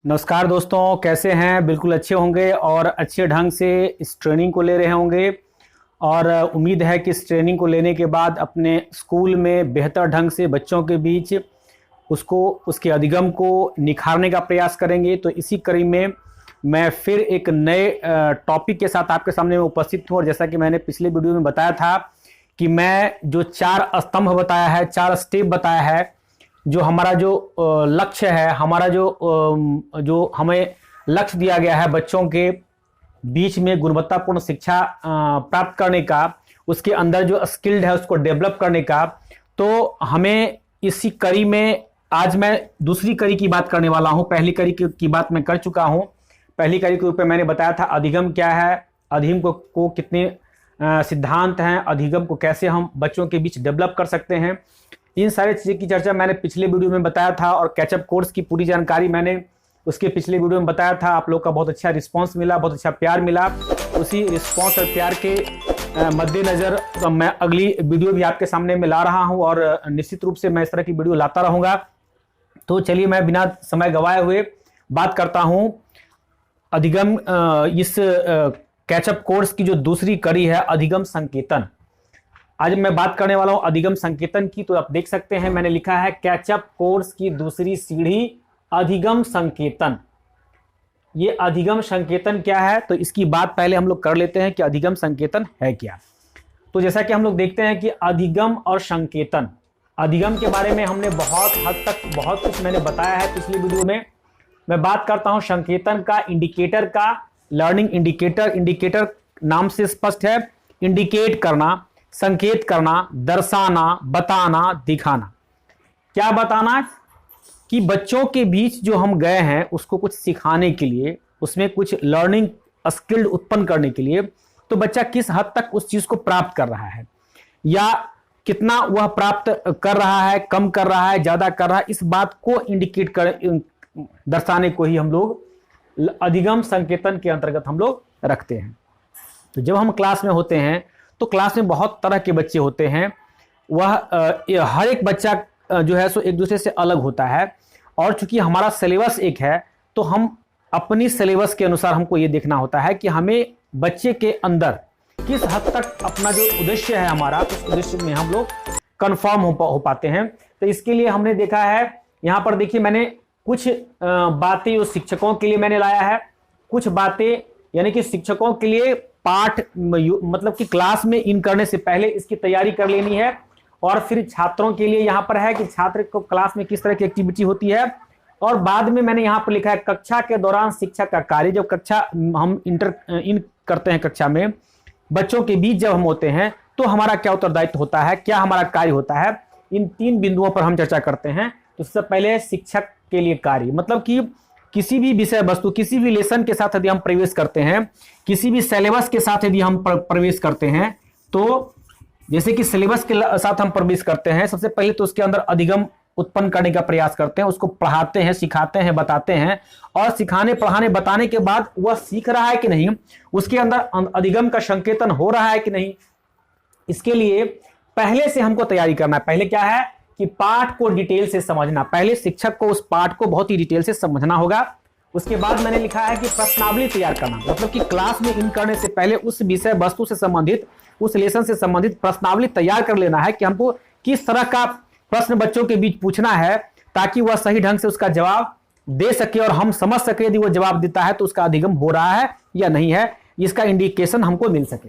नमस्कार दोस्तों, कैसे हैं। बिल्कुल अच्छे होंगे और अच्छे ढंग से इस ट्रेनिंग को ले रहे होंगे और उम्मीद है कि इस ट्रेनिंग को लेने के बाद अपने स्कूल में बेहतर ढंग से बच्चों के बीच उसके अधिगम को निखारने का प्रयास करेंगे। तो इसी कड़ी में मैं फिर एक नए टॉपिक के साथ आपके सामने में उपस्थित हूँ। और जैसा कि मैंने पिछले वीडियो में बताया था कि मैं जो 4 स्तंभ बताया है, 4 स्टेप बताया है, जो हमारा जो लक्ष्य है, हमारा जो हमें लक्ष्य दिया गया है बच्चों के बीच में गुणवत्तापूर्ण शिक्षा प्राप्त करने का, उसके अंदर जो स्किल्ड है उसको डेवलप करने का। तो हमें इसी कड़ी में आज मैं दूसरी कड़ी की बात करने वाला हूं। पहली कड़ी की बात मैं कर चुका हूं। पहली कड़ी के ऊपर मैंने बताया था अधिगम क्या है, अधिगम को कितने सिद्धांत हैं, अधिगम को कैसे हम बच्चों के बीच डेवलप कर सकते हैं। इन सारी चीज़ों की चर्चा मैंने पिछले वीडियो में बताया था और कैचअप कोर्स की पूरी जानकारी मैंने उसके पिछले वीडियो में बताया था। आप लोग का बहुत अच्छा रिस्पांस मिला, बहुत अच्छा प्यार मिला। उसी रिस्पांस और प्यार के मद्देनज़र मैं अगली वीडियो भी आपके सामने में ला रहा हूं और निश्चित रूप से मैं इस तरह की वीडियो लाता रहूँगा। तो चलिए मैं बिना समय गंवाए हुए बात करता हूँ अधिगम इस कैचअप कोर्स की जो दूसरी कड़ी है, अधिगम संकेतन। आज मैं बात करने वाला हूं अधिगम संकेतन की। तो आप देख सकते हैं मैंने लिखा है कैचअप कोर्स की दूसरी सीढ़ी अधिगम संकेतन। ये अधिगम संकेतन क्या है, तो इसकी बात पहले हम लोग कर लेते हैं कि अधिगम संकेतन है क्या। तो जैसा कि हम लोग देखते हैं कि अधिगम और संकेतन, अधिगम के बारे में हमने बहुत हद तक बहुत कुछ मैंने बताया है पिछली वीडियो में। मैं बात करता हूं संकेतन का, इंडिकेटर का। लर्निंग इंडिकेटर, इंडिकेटर नाम से स्पष्ट है, इंडिकेट करना, संकेत करना, दर्शाना, बताना, दिखाना। क्या बताना कि बच्चों के बीच जो हम गए हैं उसको कुछ सिखाने के लिए, उसमें कुछ लर्निंग स्किल उत्पन्न करने के लिए, तो बच्चा किस हद तक उस चीज को प्राप्त कर रहा है या कितना वह प्राप्त कर रहा है, कम कर रहा है, ज्यादा कर रहा है, इस बात को इंडिकेट कर दर्शाने को ही हम लोग अधिगम संकेतन के अंतर्गत हम लोग रखते हैं। तो जब हम क्लास में होते हैं तो क्लास में बहुत तरह के बच्चे होते हैं। वह हर एक बच्चा जो है सो एक दूसरे से अलग होता है और चूंकि हमारा सिलेबस एक है तो हम अपनी सिलेबस के अनुसार हमको ये देखना होता है कि हमें बच्चे के अंदर किस हद तक अपना जो उद्देश्य है हमारा, उस उद्देश्य में हम लोग कंफर्म हो पाते हैं। तो इसके लिए हमने देखा है, यहाँ पर देखिए मैंने कुछ बातें जो शिक्षकों के लिए मैंने लाया है, कुछ बातें यानी कि शिक्षकों के लिए पाठ मतलब कि क्लास में इन करने से पहले इसकी तैयारी कर लेनी है। और फिर छात्रों के लिए यहाँ पर है कि छात्र को क्लास में किस तरह की एक्टिविटी होती है। और बाद में मैंने यहाँ पर लिखा है कक्षा के दौरान शिक्षक का कार्य। जब कक्षा हम इन करते हैं, कक्षा में बच्चों के बीच जब हम होते हैं तो हमारा क्या उत्तरदायित्व होता है, क्या हमारा कार्य होता है, इन 3 बिंदुओं पर हम चर्चा करते हैं। तो सबसे पहले शिक्षक के लिए कार्य, मतलब कि किसी भी विषय वस्तु, किसी भी लेसन के साथ यदि हम प्रवेश करते हैं, किसी भी सिलेबस के साथ यदि हम प्रवेश करते हैं, तो जैसे कि सिलेबस के साथ हम प्रवेश करते हैं, सबसे पहले तो उसके अंदर अधिगम उत्पन्न करने का प्रयास करते हैं, उसको पढ़ाते हैं, सिखाते हैं, बताते हैं। और सिखाने, पढ़ाने, बताने के बाद वह सीख रहा है कि नहीं, उसके अंदर अधिगम का संकेतन हो रहा है कि नहीं, इसके लिए पहले से हमको तैयारी करना है। पहले क्या है कि पाठ को डिटेल से समझना। पहले शिक्षक को उस पाठ को बहुत ही डिटेल से समझना होगा। उसके बाद मैंने लिखा है कि प्रश्नावली तैयार करना, मतलब कि क्लास में इन करने से पहले उस विषय वस्तु से संबंधित, उस लेसन से संबंधित प्रश्नावली तैयार कर लेना है कि हमको किस तरह का प्रश्न बच्चों के बीच पूछना है ताकि वह सही ढंग से उसका जवाब दे सके और हम समझ सके यदि वो जवाब देता है तो उसका अधिगम हो रहा है या नहीं है, इसका इंडिकेशन हमको मिल सके।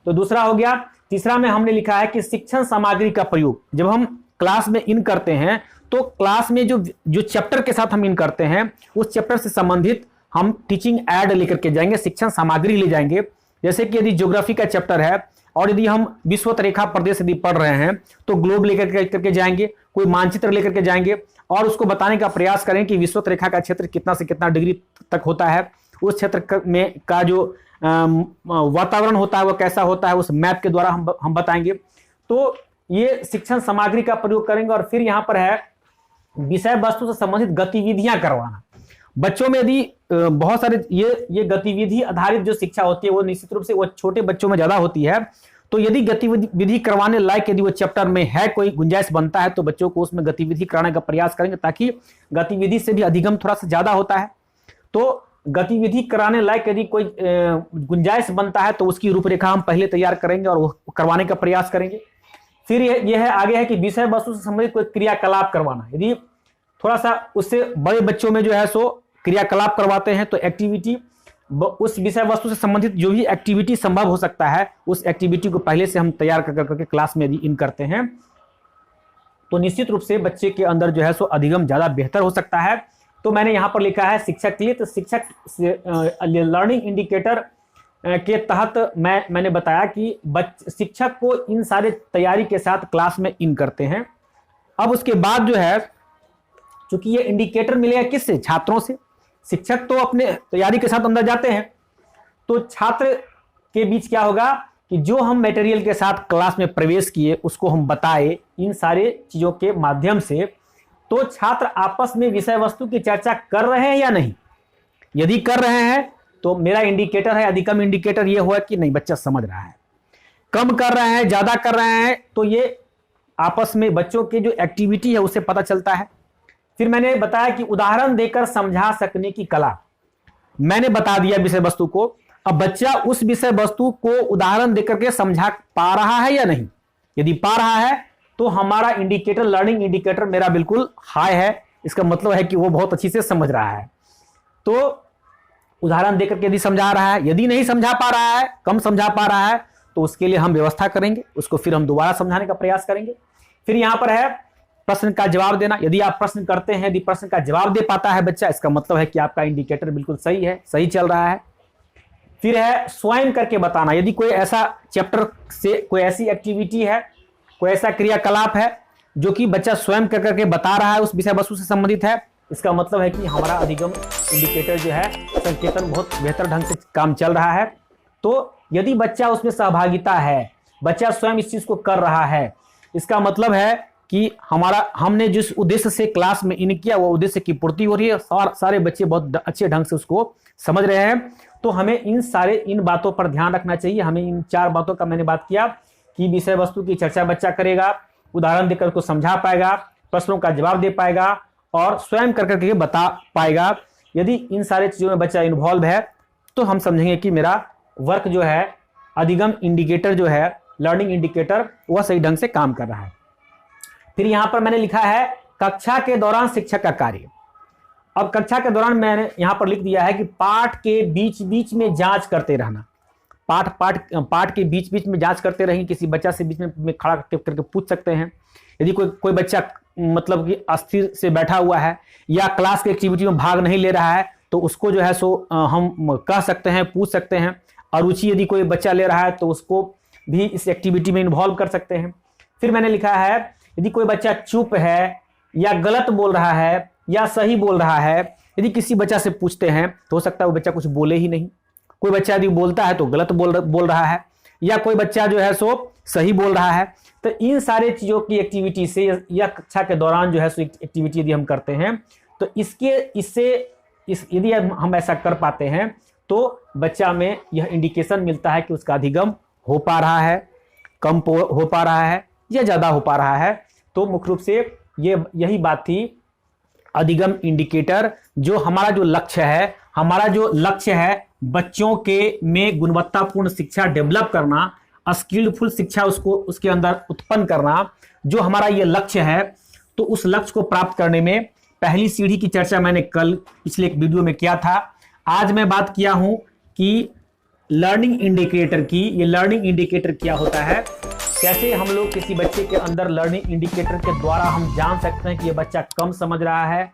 तो दूसरा हो गया। तीसरा में हमने लिखा है कि शिक्षण सामग्री का प्रयोग। जब हम क्लास में इन करते हैं तो क्लास में जो चैप्टर के साथ हम इन करते हैं उस चैप्टर से संबंधित हम टीचिंग एड लेकर के जाएंगे, शिक्षण सामग्री ले जाएंगे। जैसे कि यदि ज्योग्राफी का चैप्टर है और यदि हम विश्वत रेखा प्रदेश यदि पढ़ रहे हैं तो ग्लोब लेकर करके जाएंगे, कोई मानचित्र लेकर के जाएंगे और उसको बताने का प्रयास करें कि विश्वत रेखा का क्षेत्र कितना से कितना डिग्री तक होता है, उस क्षेत्र में का जो वातावरण होता है वो कैसा होता है, उस मैप के द्वारा हम बताएंगे। तो ये शिक्षण सामग्री का प्रयोग करेंगे। और फिर यहाँ पर है विषय वस्तु से संबंधित गतिविधियां करवाना। बच्चों में यदि बहुत सारे ये गतिविधि आधारित जो शिक्षा होती है वो निश्चित रूप से वो छोटे बच्चों में ज्यादा होती है। तो यदि गतिविधि करवाने लायक यदि वो चैप्टर में है, कोई गुंजाइश बनता है, तो बच्चों को उसमें गतिविधि कराने का प्रयास करेंगे ताकि गतिविधि से भी अधिगम थोड़ा सा ज्यादा होता है। तो गतिविधि कराने लायक यदि कोई गुंजाइश बनता है तो उसकी रूपरेखा हम पहले तैयार करेंगे और वो करवाने का प्रयास करेंगे। फिर यह है आगे है कि विषय वस्तु से संबंधित कोई क्रियाकलाप करवाना। यदि थोड़ा सा उससे बड़े बच्चों में जो है सो क्रियाकलाप करवाते हैं तो एक्टिविटी, उस विषय वस्तु से संबंधित जो भी एक्टिविटी संभव हो सकता है उस एक्टिविटी को पहले से हम तैयार करके क्लास में यदि इन करते हैं तो निश्चित रूप से बच्चे के अंदर जो है सो अधिगम ज्यादा बेहतर हो सकता है। तो मैंने यहां पर लिखा है शिक्षक के लिए, तो शिक्षक लर्निंग इंडिकेटर के तहत मैंने बताया कि शिक्षक को इन सारे तैयारी के साथ क्लास में इन करते हैं। अब उसके बाद जो है, चूंकि ये इंडिकेटर मिलेगा किससे? छात्रों से। शिक्षक तो अपने तैयारी के साथ अंदर जाते हैं, तो छात्र के बीच क्या होगा कि जो हम मटेरियल के साथ क्लास में प्रवेश किए उसको हम बताए इन सारे चीजों के माध्यम से, तो छात्र आपस में विषय वस्तु की चर्चा कर रहे हैं या नहीं। यदि कर रहे हैं तो मेरा इंडिकेटर है अधिकम इंडिकेटर ये हुआ कि नहीं बच्चा समझ रहा है। कम कर रहे हैं, ज्यादा कर रहे हैं, तो ये आपस में बच्चों की जो एक्टिविटी है उससे पता चलता है। फिर मैंने बताया कि उदाहरण देकर समझा सकने की कला, मैंने बता दिया विषय वस्तु को, अब बच्चा उस विषय वस्तु को उदाहरण देकर के समझा पा रहा है या नहीं। यदि पा रहा है तो हमारा इंडिकेटर, लर्निंग इंडिकेटर मेरा बिल्कुल हाई है, इसका मतलब है कि वो बहुत अच्छी से समझ रहा है। तो उदाहरण देकर के यदि समझा रहा है, यदि नहीं समझा पा रहा है, कम समझा पा रहा है, तो उसके लिए हम व्यवस्था करेंगे, उसको फिर हम दोबारा समझाने का प्रयास करेंगे। फिर यहां पर है प्रश्न का जवाब देना। यदि आप प्रश्न करते हैं, यदि प्रश्न का जवाब दे पाता है बच्चा, इसका मतलब है कि आपका इंडिकेटर बिल्कुल सही है, सही चल रहा है। फिर है स्वयं करके बताना। यदि कोई ऐसा चैप्टर से कोई ऐसी एक्टिविटी है, कोई ऐसा क्रियाकलाप है जो कि बच्चा स्वयं कर करके बता रहा है, उस विषय वस्तु से संबंधित है, इसका मतलब है कि हमारा अधिगम इंडिकेटर जो है, संकेतन बहुत बेहतर ढंग से काम चल रहा है। तो यदि बच्चा उसमें सहभागिता है, बच्चा स्वयं इस चीज को कर रहा है, इसका मतलब है कि हमने जिस उद्देश्य से क्लास में इन किया वो उद्देश्य की पूर्ति हो रही है, सारे बच्चे बहुत अच्छे ढंग से उसको समझ रहे हैं। तो हमें इन बातों पर ध्यान रखना चाहिए। हमें इन 4 बातों का मैंने बात किया कि विषय वस्तु की चर्चा बच्चा करेगा, उदाहरण देकर उसको समझा पाएगा, प्रश्नों का जवाब दे पाएगा और स्वयं कर करके बता पाएगा। यदि इन सारे चीजों में बच्चा इन्वॉल्व है तो हम समझेंगे कि मेरा वर्क जो है, अधिगम इंडिकेटर जो है, लर्निंग इंडिकेटर, वह सही ढंग से काम कर रहा है। फिर यहां पर मैंने लिखा है कक्षा के दौरान शिक्षक का कार्य। अब कक्षा के दौरान मैंने यहां पर लिख दिया है कि पाठ के बीच बीच में जांच करते रहना। पाठ के बीच बीच में जांच करते रहेंगे। किसी बच्चा से बीच में खड़ा करके पूछ सकते हैं। यदि कोई बच्चा मतलब कि अस्थिर से बैठा हुआ है या क्लास की एक्टिविटी में भाग नहीं ले रहा है तो उसको जो है सो हम कह सकते हैं, पूछ सकते हैं। अरुचि यदि कोई बच्चा ले रहा है तो उसको भी इस एक्टिविटी में इन्वॉल्व कर सकते हैं। फिर मैंने लिखा है यदि कोई बच्चा चुप है या गलत बोल रहा है या सही बोल रहा है, यदि किसी बच्चा से पूछते हैं तो हो सकता है वो बच्चा कुछ बोले ही नहीं। कोई बच्चा यदि बोलता है तो गलत बोल रहा है या कोई बच्चा जो है सो सही बोल रहा है। तो इन सारे चीजों की एक्टिविटी से या कक्षा के दौरान जो है सो एक्टिविटी यदि हम करते हैं तो यदि हम ऐसा कर पाते हैं तो बच्चा में यह इंडिकेशन मिलता है कि उसका अधिगम हो पा रहा है, कम हो पा रहा है या ज्यादा हो पा रहा है। तो मुख्य रूप से यही बात थी अधिगम इंडिकेटर। जो हमारा जो लक्ष्य है बच्चों के में गुणवत्तापूर्ण शिक्षा डेवलप करना, स्किलफुल शिक्षा उसके अंदर उत्पन्न करना, जो हमारा ये लक्ष्य है, तो उस लक्ष्य को प्राप्त करने में पहली सीढ़ी की चर्चा मैंने कल पिछले एक वीडियो में किया था। आज मैं बात किया हूं कि लर्निंग इंडिकेटर की। ये लर्निंग इंडिकेटर क्या होता है, कैसे हम लोग किसी बच्चे के अंदर लर्निंग इंडिकेटर के द्वारा हम जान सकते हैं कि ये बच्चा कम समझ रहा है,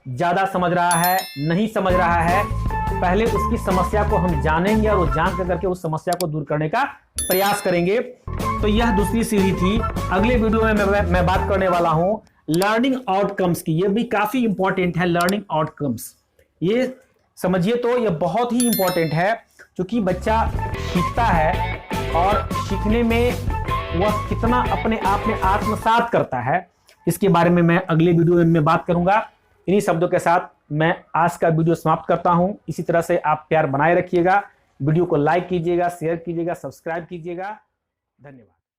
ज्यादा समझ रहा है, नहीं समझ रहा है। पहले उसकी समस्या को हम जानेंगे और वो जान करके उस समस्या को दूर करने का प्रयास करेंगे। तो यह दूसरी सीढ़ी थी। अगले वीडियो में मैं बात करने वाला हूं लर्निंग आउटकम्स की। ये भी काफी इंपॉर्टेंट है, लर्निंग आउटकम्स। ये समझिए तो ये बहुत ही इंपॉर्टेंट है, क्योंकि बच्चा सीखता है और सीखने में वह कितना अपने आप में आत्मसात करता है, इसके बारे में मैं अगले वीडियो में बात करूंगा। इन्हीं शब्दों के साथ मैं आज का वीडियो समाप्त करता हूं। इसी तरह से आप प्यार बनाए रखिएगा, वीडियो को लाइक कीजिएगा, शेयर कीजिएगा, सब्सक्राइब कीजिएगा। धन्यवाद।